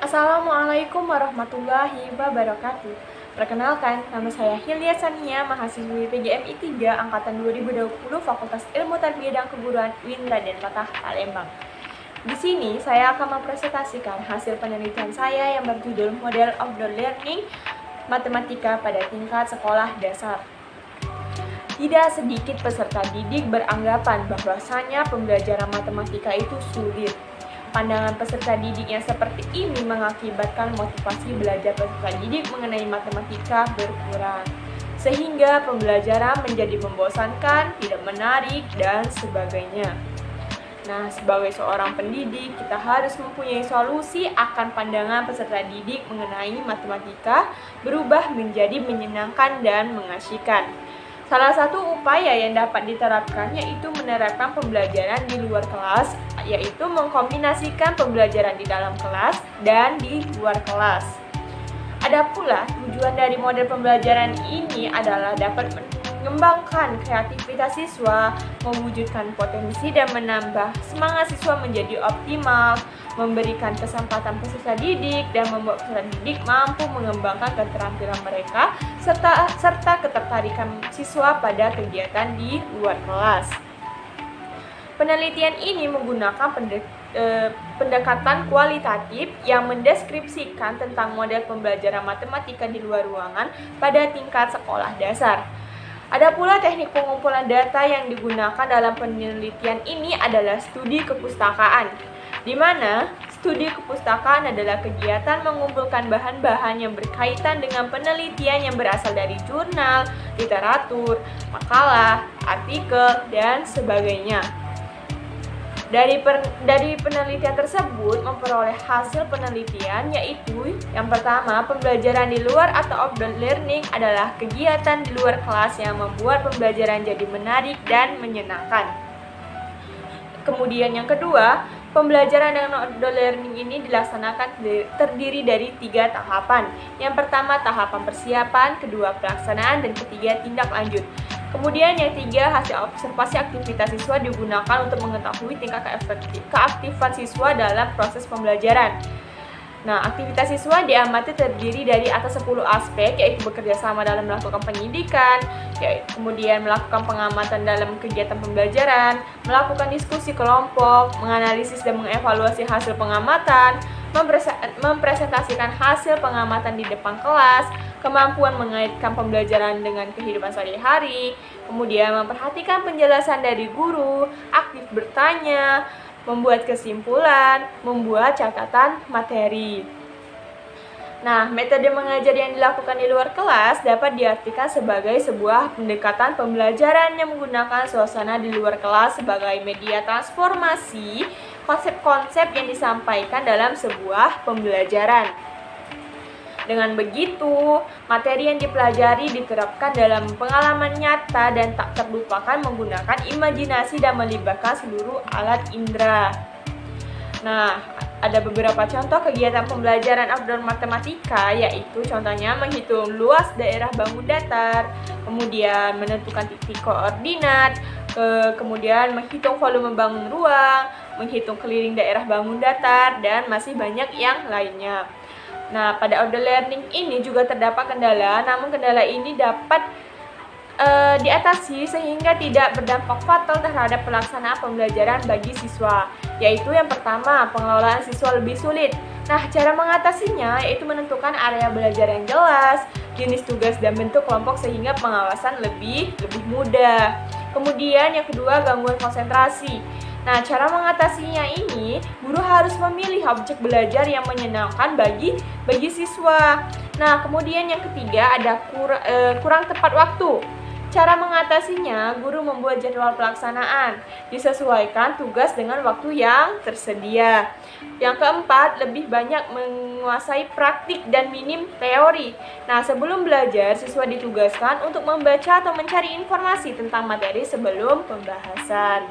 Assalamualaikum warahmatullahi wabarakatuh. Perkenalkan, nama saya Hilya Sania, mahasiswi PGMI 3 Angkatan 2020 Fakultas Ilmu Tarbiyah dan Keguruan UIN Raden Patah, Palembang. Di sini saya akan mempresentasikan hasil penelitian saya yang berjudul Model Outdoor Learning Matematika pada tingkat sekolah dasar. Tidak sedikit peserta didik beranggapan bahwasanya pembelajaran matematika itu sulit. Pandangan peserta didik yang seperti ini mengakibatkan motivasi belajar peserta didik mengenai matematika berkurang, sehingga pembelajaran menjadi membosankan, tidak menarik, dan sebagainya. Nah, sebagai seorang pendidik, kita harus mempunyai solusi akan pandangan peserta didik mengenai matematika berubah menjadi menyenangkan dan mengasyikan. Salah satu upaya yang dapat diterapkan yaitu menerapkan pembelajaran di luar kelas, yaitu mengkombinasikan pembelajaran di dalam kelas dan di luar kelas. Ada pula tujuan dari model pembelajaran ini adalah dapat mengembangkan kreativitas siswa, mewujudkan potensi dan menambah semangat siswa menjadi optimal, memberikan kesempatan peserta didik dan membuat peserta didik mampu mengembangkan keterampilan mereka serta ketertarikan siswa pada kegiatan di luar kelas. Penelitian ini menggunakan pendekatan kualitatif yang mendeskripsikan tentang model pembelajaran matematika di luar ruangan pada tingkat sekolah dasar. Ada pula teknik pengumpulan data yang digunakan dalam penelitian ini adalah studi kepustakaan, di mana studi kepustakaan adalah kegiatan mengumpulkan bahan-bahan yang berkaitan dengan penelitian yang berasal dari jurnal, literatur, makalah, artikel, dan sebagainya. Dari penelitian tersebut memperoleh hasil penelitian yaitu yang pertama, pembelajaran di luar atau outdoor learning adalah kegiatan di luar kelas yang membuat pembelajaran jadi menarik dan menyenangkan. Kemudian yang kedua, pembelajaran dengan outdoor learning ini dilaksanakan terdiri dari 3 tahapan. Yang pertama tahapan persiapan, kedua pelaksanaan, dan ketiga tindak lanjut. Kemudian yang 3, hasil observasi aktivitas siswa digunakan untuk mengetahui tingkat keaktifan siswa dalam proses pembelajaran. Nah, aktivitas siswa diamati terdiri dari atas 10 aspek, yaitu bekerja sama dalam melakukan pendidikan, kemudian melakukan pengamatan dalam kegiatan pembelajaran, melakukan diskusi kelompok, menganalisis dan mengevaluasi hasil pengamatan, mempresentasikan hasil pengamatan di depan kelas, kemampuan mengaitkan pembelajaran dengan kehidupan sehari-hari, kemudian memperhatikan penjelasan dari guru, aktif bertanya, membuat kesimpulan, membuat catatan materi. Nah, metode mengajar yang dilakukan di luar kelas dapat diartikan sebagai sebuah pendekatan pembelajaran yang menggunakan suasana di luar kelas sebagai media transformasi konsep-konsep yang disampaikan dalam sebuah pembelajaran. Dengan begitu, materi yang dipelajari diterapkan dalam pengalaman nyata dan tak terlupakan menggunakan imajinasi dan melibatkan seluruh alat indera. Nah, ada beberapa contoh kegiatan pembelajaran outdoor matematika, yaitu contohnya menghitung luas daerah bangun datar, kemudian menentukan titik koordinat, kemudian menghitung volume bangun ruang, menghitung keliling daerah bangun datar, dan masih banyak yang lainnya. Nah, pada outdoor learning ini juga terdapat kendala, namun kendala ini dapat diatasi sehingga tidak berdampak fatal terhadap pelaksanaan pembelajaran bagi siswa, yaitu yang pertama, pengelolaan siswa lebih sulit. Nah, cara mengatasinya yaitu menentukan area belajar yang jelas, jenis tugas dan bentuk kelompok sehingga pengawasan lebih mudah. Kemudian yang kedua, gangguan konsentrasi. Nah, cara mengatasinya ini, guru harus memilih objek belajar yang menyenangkan bagi siswa. Nah, kemudian yang ketiga ada kurang tepat waktu. Cara mengatasinya, guru membuat jadwal pelaksanaan, disesuaikan tugas dengan waktu yang tersedia. Yang keempat, lebih banyak menguasai praktik dan minim teori. Nah, sebelum belajar, siswa ditugaskan untuk membaca atau mencari informasi tentang materi sebelum pembahasan.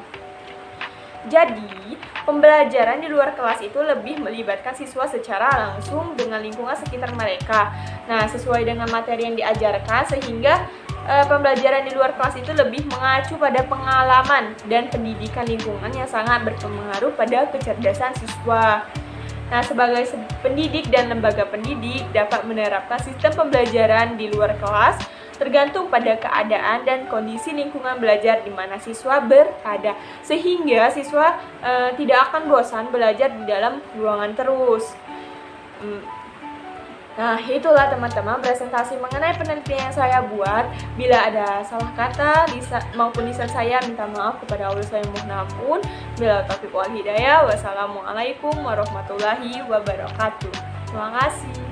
Jadi, pembelajaran di luar kelas itu lebih melibatkan siswa secara langsung dengan lingkungan sekitar mereka. Nah, sesuai dengan materi yang diajarkan sehingga pembelajaran di luar kelas itu lebih mengacu pada pengalaman dan pendidikan lingkungan yang sangat berpengaruh pada kecerdasan siswa. Nah, sebagai pendidik dan lembaga pendidik dapat menerapkan sistem pembelajaran di luar kelas tergantung pada keadaan dan kondisi lingkungan belajar di mana siswa berada, sehingga siswa tidak akan bosan belajar di dalam ruangan terus. Nah, itulah teman-teman presentasi mengenai penelitian yang saya buat. Bila ada salah kata maupun lisan saya, minta maaf kepada Allah, saya mohon ampun. Bila taufiq wal hidayah, wassalamualaikum warahmatullahi wabarakatuh. Terima kasih.